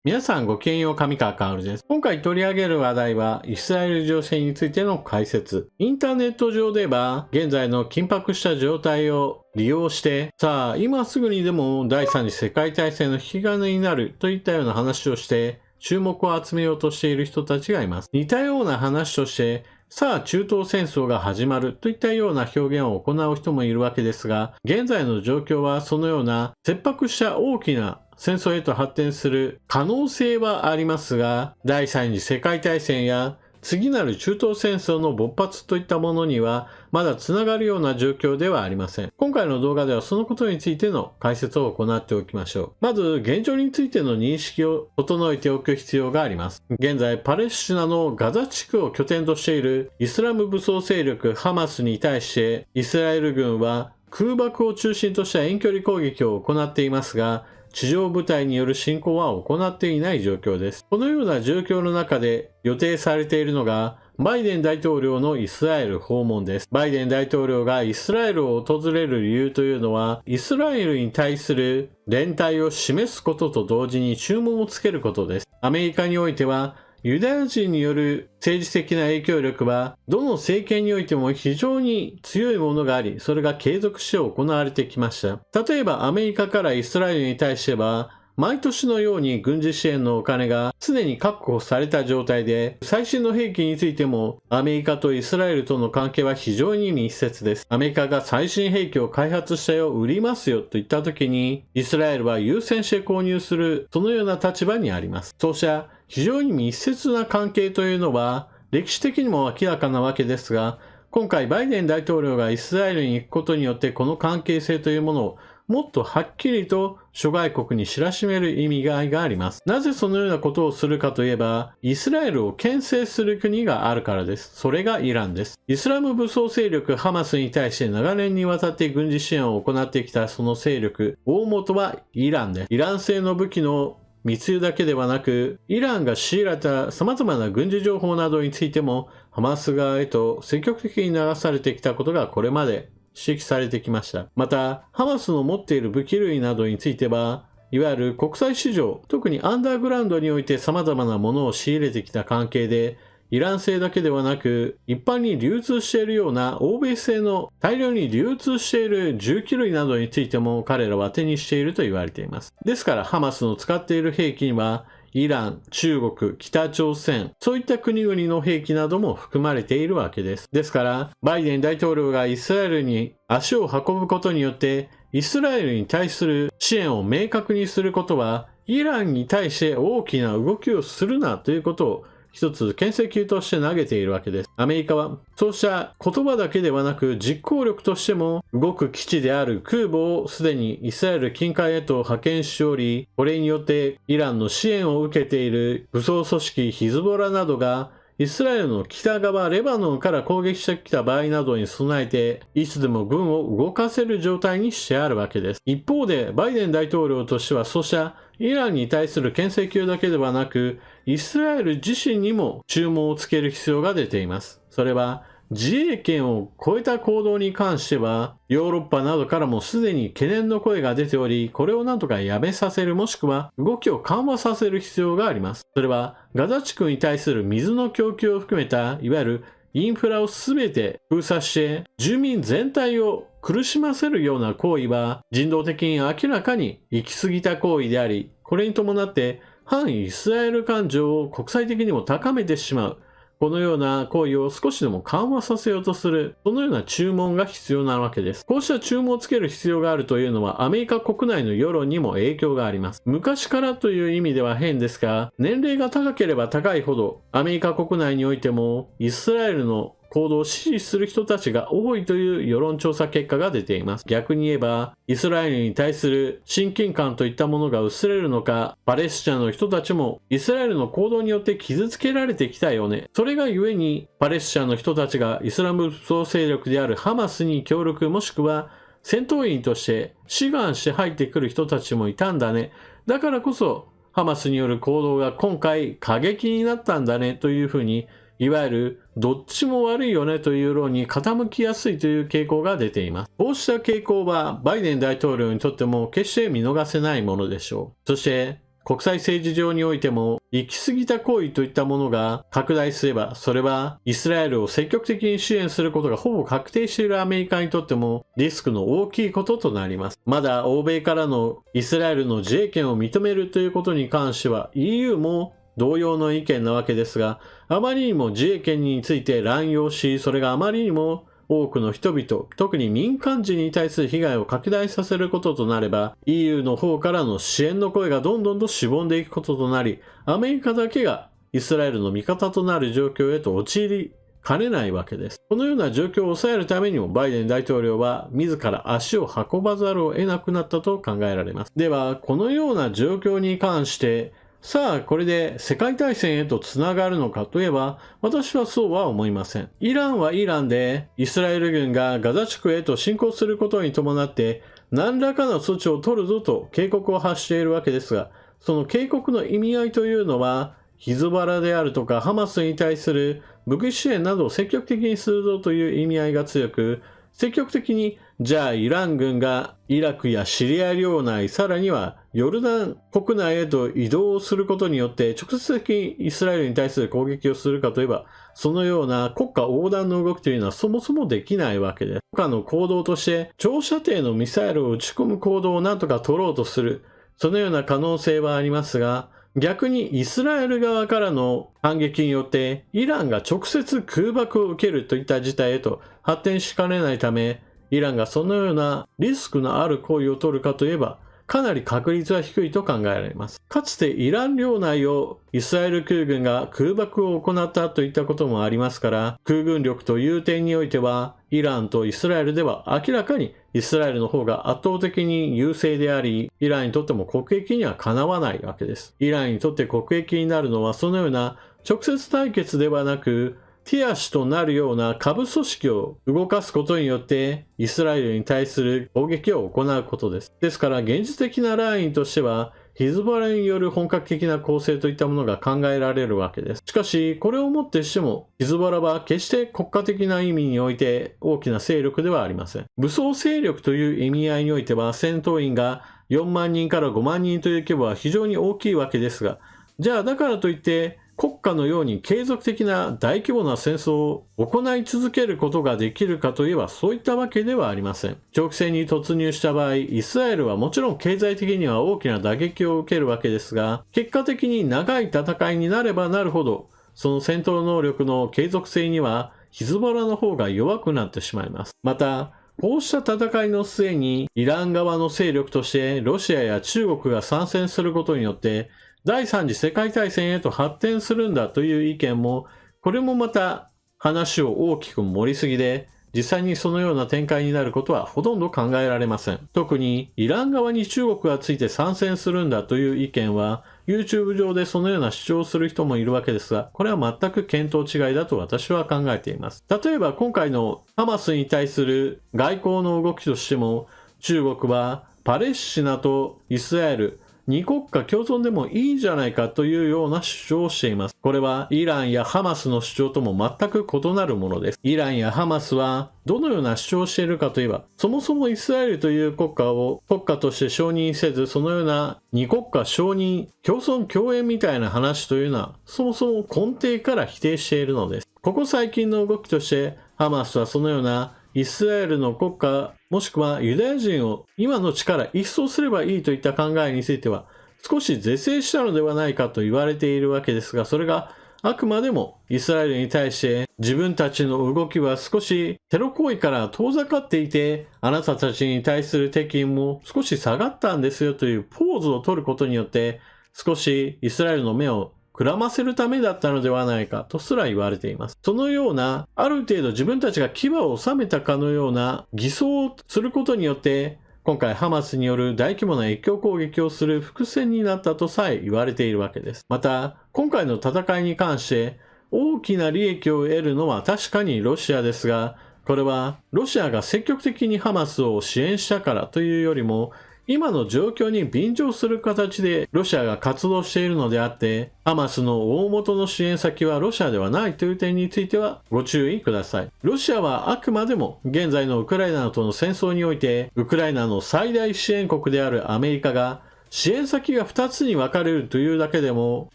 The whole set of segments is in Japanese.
皆さんごきげんよう、上川薫です。今回取り上げる話題は、イスラエル情勢についての解説。インターネット上では、現在の緊迫した状態を利用して、さあ、今すぐにでも第三次世界大戦の引き金になるといったような話をして、注目を集めようとしている人たちがいます。似たような話として、さあ中東戦争が始まるといったような表現を行う人もいるわけですが、現在の状況はそのような切迫した大きな戦争へと発展する可能性はありますが、第三次世界大戦や次なる中東戦争の勃発といったものにはまだつながるような状況ではありません。今回の動画ではそのことについての解説を行っておきましょう。まず現状についての認識を整えておく必要があります。現在パレスチナのガザ地区を拠点としているイスラム武装勢力ハマスに対してイスラエル軍は空爆を中心とした遠距離攻撃を行っていますが、地上部隊による侵攻は行っていない状況です。このような状況の中で予定されているのがバイデン大統領のイスラエル訪問です。バイデン大統領がイスラエルを訪れる理由というのは、イスラエルに対する連帯を示すことと同時に注文をつけることです。アメリカにおいては、ユダヤ人による政治的な影響力は、どの政権においても非常に強いものがあり、それが継続して行われてきました。例えばアメリカからイスラエルに対しては、毎年のように軍事支援のお金が常に確保された状態で、最新の兵器についてもアメリカとイスラエルとの関係は非常に密接です。アメリカが最新兵器を開発したよ、売りますよと言った時に、イスラエルは優先して購入する、そのような立場にあります。そうした非常に密接な関係というのは、歴史的にも明らかなわけですが、今回バイデン大統領がイスラエルに行くことによってこの関係性というものをもっとはっきりと諸外国に知らしめる意味合いがあります。なぜそのようなことをするかといえば、イスラエルを牽制する国があるからです。それがイランです。イスラム武装勢力ハマスに対して長年にわたって軍事支援を行ってきたその勢力、大元はイランで、イラン製の武器の密輸だけではなく、イランが仕入れた様々な軍事情報などについても、ハマス側へと積極的に流されてきたことがこれまで指摘されてきました。また、ハマスの持っている武器類などについては、いわゆる国際市場、特にアンダーグラウンドにおいて様々なものを仕入れてきた関係で、イラン製だけではなく、一般に流通しているような欧米製の大量に流通している銃器類などについても彼らは手にしていると言われています。ですからハマスの使っている兵器には、イラン、中国、北朝鮮、そういった国々の兵器なども含まれているわけです。ですから、バイデン大統領がイスラエルに足を運ぶことによって、イスラエルに対する支援を明確にすることは、イランに対して大きな動きをするなということを一つ牽制球として投げているわけです。アメリカはそうした言葉だけではなく実行力としても動く基地である空母をすでにイスラエル近海へと派遣しており、これによってイランの支援を受けている武装組織ヒズボラなどがイスラエルの北側レバノンから攻撃してきた場合などに備えていつでも軍を動かせる状態にしてあるわけです。一方でバイデン大統領としてはそうしたイランに対する牽制球だけではなくイスラエル自身にも注文をつける必要が出ています。それは自衛権を超えた行動に関してはヨーロッパなどからもすでに懸念の声が出ており、これをなんとかやめさせるもしくは動きを緩和させる必要があります。それはガザ地区に対する水の供給を含めたいわゆるインフラを全て封鎖して住民全体を苦しませるような行為は人道的に明らかに行き過ぎた行為であり、これに伴って反イスラエル感情を国際的にも高めてしまう。このような行為を少しでも緩和させようとする、そのような注文が必要なわけです。こうした注文をつける必要があるというのはアメリカ国内の世論にも影響があります。昔からという意味では変ですが、年齢が高ければ高いほどアメリカ国内においてもイスラエルの行動を支持する人たちが多いという世論調査結果が出ています。逆に言えば、イスラエルに対する親近感といったものが薄れるのか、パレスチナの人たちもイスラエルの行動によって傷つけられてきたよね。それがゆえに、パレスチナの人たちがイスラム武装勢力であるハマスに協力もしくは戦闘員として志願して入ってくる人たちもいたんだね。だからこそ、ハマスによる行動が今回過激になったんだねというふうに、いわゆるどっちも悪いよねという論に傾きやすいという傾向が出ています。こうした傾向はバイデン大統領にとっても決して見逃せないものでしょう。そして国際政治上においても行き過ぎた行為といったものが拡大すれば、それはイスラエルを積極的に支援することがほぼ確定しているアメリカにとってもリスクの大きいこととなります。まだ欧米からのイスラエルの自衛権を認めるということに関しては EU も同様の意見なわけですが、あまりにも自衛権について乱用し、それがあまりにも多くの人々、特に民間人に対する被害を拡大させることとなれば、EU の方からの支援の声がどんどんとしぼんでいくこととなり、アメリカだけがイスラエルの味方となる状況へと陥りかねないわけです。このような状況を抑えるためにも、バイデン大統領は自ら足を運ばざるを得なくなったと考えられます。では、このような状況に関して、さあ、これで世界大戦へとつながるのかといえば、私はそうは思いません。イランはイランで、イスラエル軍がガザ地区へと侵攻することに伴って、何らかの措置を取るぞと警告を発しているわけですが、その警告の意味合いというのは、ヒズボラであるとかハマスに対する武器支援などを積極的にするぞという意味合いが強く、積極的にじゃあイラン軍がイラクやシリア領内、さらにはヨルダン国内へと移動することによって直接的にイスラエルに対する攻撃をするかといえば、そのような国家横断の動きというのはそもそもできないわけです。他の行動として長射程のミサイルを撃ち込む行動を何とか取ろうとする、そのような可能性はありますが、逆にイスラエル側からの反撃によってイランが直接空爆を受けるといった事態へと発展しかねないため、イランがそのようなリスクのある行為を取るかといえば、かなり確率は低いと考えられます。かつてイラン領内をイスラエル空軍が空爆を行ったといったこともありますから、空軍力という点においては、イランとイスラエルでは明らかにイスラエルの方が圧倒的に優勢であり、イランにとっても国益にはかなわないわけです。イランにとって国益になるのはそのような直接対決ではなく、手足となるような下部組織を動かすことによってイスラエルに対する攻撃を行うことです。ですから現実的なラインとしてはヒズボラによる本格的な攻勢といったものが考えられるわけです。しかしこれをもってしてもヒズボラは決して国家的な意味において大きな勢力ではありません。武装勢力という意味合いにおいては戦闘員が4万人から5万人という規模は非常に大きいわけですが、じゃあだからといって国家のように継続的な大規模な戦争を行い続けることができるかといえばそういったわけではありません。長期戦に突入した場合、イスラエルはもちろん経済的には大きな打撃を受けるわけですが、結果的に長い戦いになればなるほど、その戦闘能力の継続性にはヒズボラの方が弱くなってしまいます。また、こうした戦いの末にイラン側の勢力としてロシアや中国が参戦することによって第3次世界大戦へと発展するんだという意見も、これもまた話を大きく盛りすぎで、実際にそのような展開になることはほとんど考えられません。特にイラン側に中国がついて参戦するんだという意見は、YouTube 上でそのような主張をする人もいるわけですが、これは全く見当違いだと私は考えています。例えば今回のハマスに対する外交の動きとしても、中国はパレスチナとイスラエル、二国家共存でもいいんじゃないかというような主張をしています。これはイランやハマスの主張とも全く異なるものです。イランやハマスはどのような主張をしているかといえば、そもそもイスラエルという国家を国家として承認せず、そのような二国家承認、共存共栄みたいな話というのは、そもそも根底から否定しているのです。ここ最近の動きとして、ハマスはそのようなイスラエルの国家もしくはユダヤ人を今の力一掃すればいいといった考えについては少し是正したのではないかと言われているわけですが、それがあくまでもイスラエルに対して自分たちの動きは少しテロ行為から遠ざかっていて、あなたたちに対する敵意も少し下がったんですよというポーズを取ることによって少しイスラエルの目をくらませるためだったのではないかとすら言われています。そのような、ある程度自分たちが牙を収めたかのような偽装をすることによって、今回ハマスによる大規模な越境攻撃をする伏線になったとさえ言われているわけです。また、今回の戦いに関して大きな利益を得るのは確かにロシアですが、これはロシアが積極的にハマスを支援したからというよりも、今の状況に便乗する形でロシアが活動しているのであって、ハマスの大元の支援先はロシアではないという点についてはご注意ください。ロシアはあくまでも現在のウクライナとの戦争において、ウクライナの最大支援国であるアメリカが支援先が2つに分かれるというだけでも、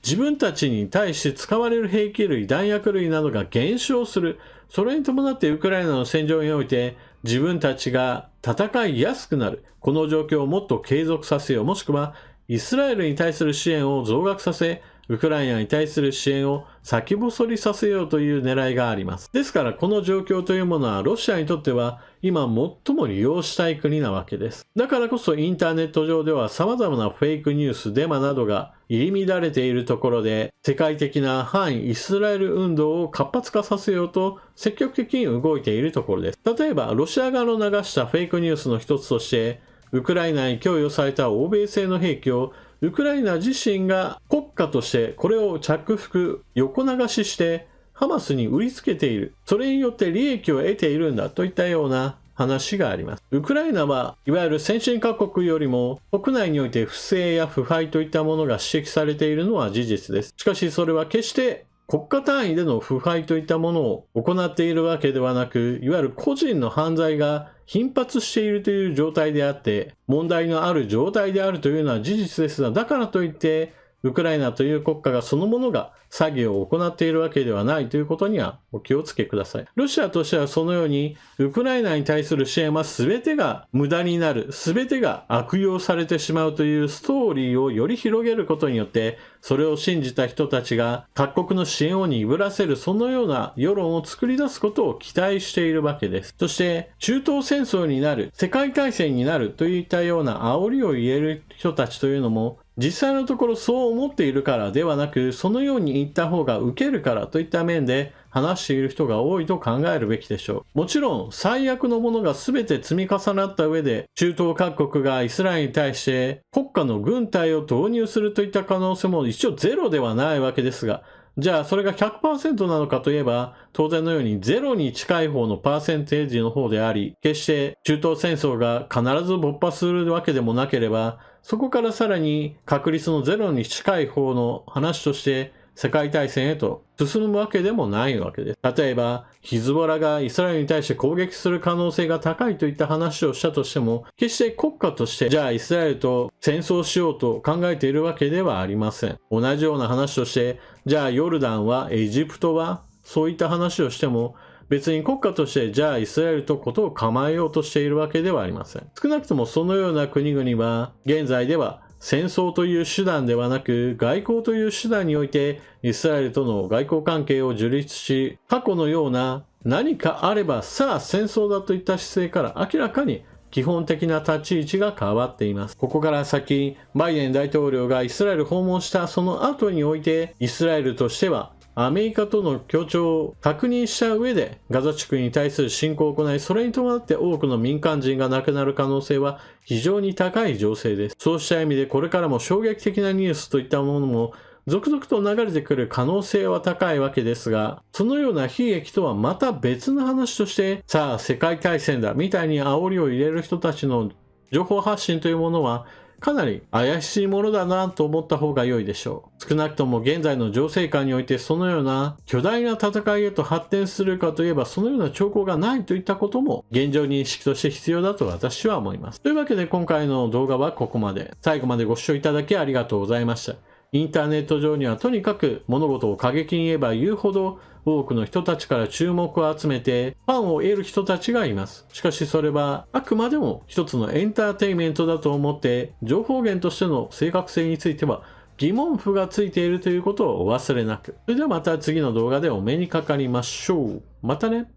自分たちに対して使われる兵器類、弾薬類などが減少する。それに伴ってウクライナの戦場において自分たちが戦いやすくなる。この状況をもっと継続させよう。もしくはイスラエルに対する支援を増額させ、ウクライナに対する支援を先細りさせようという狙いがあります。ですからこの状況というものはロシアにとっては今最も利用したい国なわけです。だからこそインターネット上では様々なフェイクニュース、デマなどが入り乱れているところで、世界的な反イスラエル運動を活発化させようと積極的に動いているところです。例えばロシア側の流したフェイクニュースの一つとして、ウクライナに供与された欧米製の兵器をウクライナ自身が国家としてこれを着服、横流ししてハマスに売りつけている。それによって利益を得ているんだといったような話があります。ウクライナはいわゆる先進各国よりも国内において不正や腐敗といったものが指摘されているのは事実です。しかしそれは決して国家単位での腐敗といったものを行っているわけではなく、いわゆる個人の犯罪が頻発しているという状態であって、問題のある状態であるというのは事実ですが、だからといって、ウクライナという国家がそのものが詐欺を行っているわけではないということにはお気をつけください。ロシアとしてはそのように、ウクライナに対する支援は全てが無駄になる、全てが悪用されてしまうというストーリーをより広げることによって、それを信じた人たちが各国の支援を鈍らせる、そのような世論を作り出すことを期待しているわけです。そして、中東戦争になる、世界大戦になるといったような煽りを入れる人たちというのも、実際のところそう思っているからではなく、そのように言った方が受けるからといった面で話している人が多いと考えるべきでしょう。もちろん最悪のものが全て積み重なった上で、中東各国がイスラエルに対して国家の軍隊を投入するといった可能性も一応ゼロではないわけですが、じゃあそれが 100% なのかといえば、当然のようにゼロに近い方のパーセンテージの方であり、決して中東戦争が必ず勃発するわけでもなければ、そこからさらに確率のゼロに近い方の話として世界大戦へと進むわけでもないわけです。例えば、ヒズボラがイスラエルに対して攻撃する可能性が高いといった話をしたとしても、決して国家としてじゃあイスラエルと戦争しようと考えているわけではありません。同じような話として、じゃあヨルダンは、エジプトは、そういった話をしても、別に国家としてじゃあイスラエルとことを構えようとしているわけではありません。少なくともそのような国々は現在では戦争という手段ではなく外交という手段においてイスラエルとの外交関係を樹立し、過去のような何かあればさあ戦争だといった姿勢から明らかに基本的な立ち位置が変わっています。ここから先、バイデン大統領がイスラエル訪問したその後において、イスラエルとしてはアメリカとの協調を確認した上でガザ地区に対する侵攻を行い、それに伴って多くの民間人が亡くなる可能性は非常に高い情勢です。そうした意味でこれからも衝撃的なニュースといったものも続々と流れてくる可能性は高いわけですが、そのような悲劇とはまた別の話として、さあ世界大戦だみたいに煽りを入れる人たちの情報発信というものはかなり怪しいものだなと思った方が良いでしょう。少なくとも現在の情勢下においてそのような巨大な戦いへと発展するかといえばそのような兆候がないといったことも現状認識として必要だと私は思います。というわけで今回の動画はここまで。最後までご視聴いただきありがとうございました。インターネット上にはとにかく物事を過激に言えば言うほど多くの人たちから注目を集めてファンを得る人たちがいます。しかしそれはあくまでも一つのエンターテインメントだと思って情報源としての正確性については疑問符がついているということをお忘れなく。それではまた次の動画でお目にかかりましょう。またね。